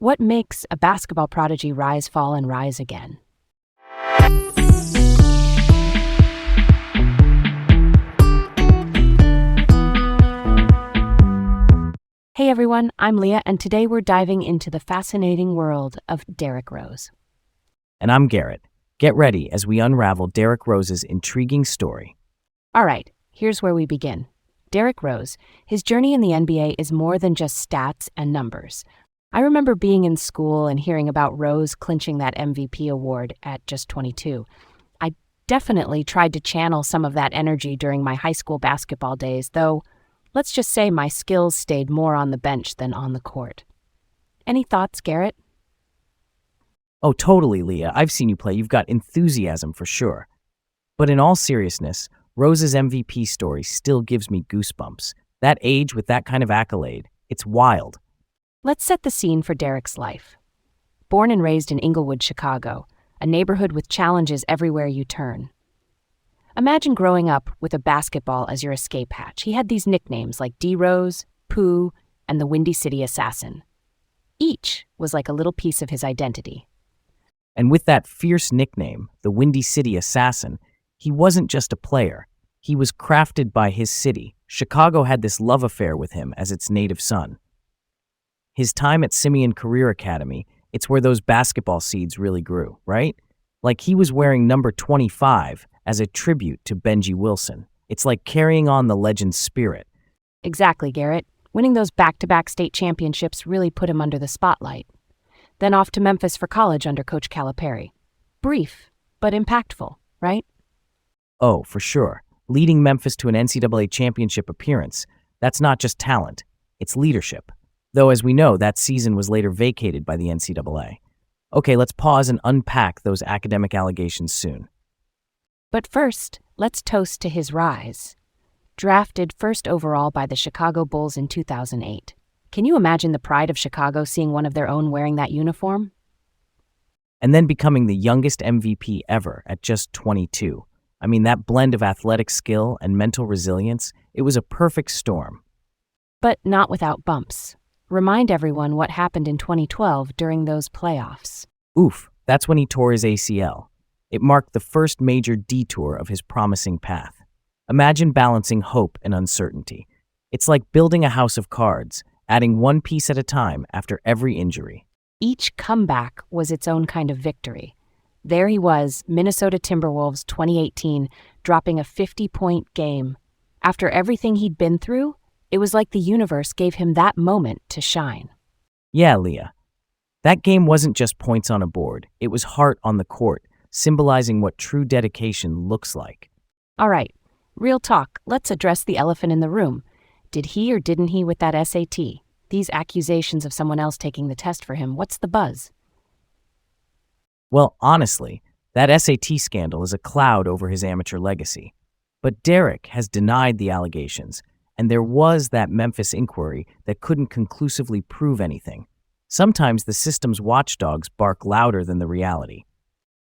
What makes a basketball prodigy rise, fall, and rise again? Hey everyone, I'm Leah, and today we're diving into the fascinating world of Derrick Rose. And I'm Garrett. Get ready as we unravel Derrick Rose's intriguing story. All right, here's where we begin. Derrick Rose, his journey in the NBA is more than just stats and numbers. I remember being in school and hearing about Rose clinching that MVP award at just 22. I definitely tried to channel some of that energy during my high school basketball days, though let's just say my skills stayed more on the bench than on the court. Any thoughts, Garrett? Oh, totally, Leah. I've seen you play. You've got enthusiasm for sure. But in all seriousness, Rose's MVP story still gives me goosebumps. That age with that kind of accolade, it's wild. Let's set the scene for Derrick's life. Born and raised in Inglewood, Chicago, a neighborhood with challenges everywhere you turn. Imagine growing up with a basketball as your escape hatch. He had these nicknames like D-Rose, Pooh, and the Windy City Assassin. Each was like a little piece of his identity. And with that fierce nickname, the Windy City Assassin, he wasn't just a player. He was crafted by his city. Chicago had this love affair with him as its native son. His time at Simeon Career Academy, it's where those basketball seeds really grew, right? Like he was wearing number 25 as a tribute to Benji Wilson. It's like carrying on the legend's spirit. Exactly, Garrett. Winning those back-to-back state championships really put him under the spotlight. Then off to Memphis for college under Coach Calipari. Brief, but impactful, right? Oh, for sure. Leading Memphis to an NCAA championship appearance, that's not just talent, it's leadership. Though, as we know, that season was later vacated by the NCAA. Okay, let's pause and unpack those academic allegations soon. But first, let's toast to his rise. Drafted first overall by the Chicago Bulls in 2008. Can you imagine the pride of Chicago seeing one of their own wearing that uniform? And then becoming the youngest MVP ever at just 22. I mean, that blend of athletic skill and mental resilience, it was a perfect storm. But not without bumps. Remind everyone what happened in 2012 during those playoffs. Oof, that's when he tore his ACL. It marked the first major detour of his promising path. Imagine balancing hope and uncertainty. It's like building a house of cards, adding one piece at a time after every injury. Each comeback was its own kind of victory. There he was, Minnesota Timberwolves 2018, dropping a 50-point game. After everything he'd been through, it was like the universe gave him that moment to shine. Yeah, Leah. That game wasn't just points on a board. It was heart on the court, symbolizing what true dedication looks like. All right, real talk. Let's address the elephant in the room. Did he or didn't he with that SAT? These accusations of someone else taking the test for him, what's the buzz? Well, honestly, that SAT scandal is a cloud over his amateur legacy. But Derrick has denied the allegations, and there was that Memphis inquiry that couldn't conclusively prove anything. Sometimes the system's watchdogs bark louder than the reality.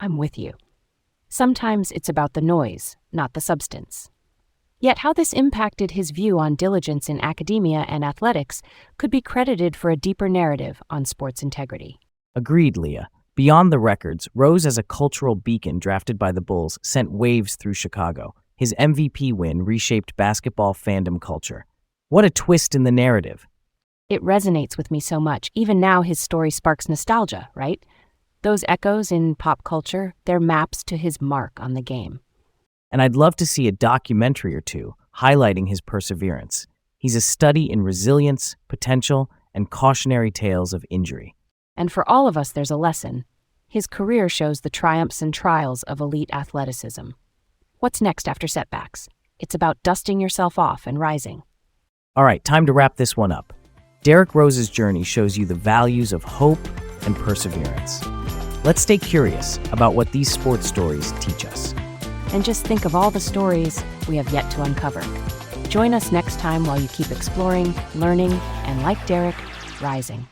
I'm with you. Sometimes it's about the noise, not the substance. Yet how this impacted his view on diligence in academia and athletics could be credited for a deeper narrative on sports integrity. Agreed, Leah. Beyond the records, Rose as a cultural beacon drafted by the Bulls sent waves through Chicago. His MVP win reshaped basketball fandom culture. What a twist in the narrative. It resonates with me so much. Even now, his story sparks nostalgia, right? Those echoes in pop culture, they're maps to his mark on the game. And I'd love to see a documentary or two highlighting his perseverance. He's a study in resilience, potential, and cautionary tales of injury. And for all of us, there's a lesson. His career shows the triumphs and trials of elite athleticism. What's next after setbacks? It's about dusting yourself off and rising. All right, time to wrap this one up. Derrick Rose's journey shows you the values of hope and perseverance. Let's stay curious about what these sports stories teach us. And just think of all the stories we have yet to uncover. Join us next time while you keep exploring, learning, and like Derrick, rising.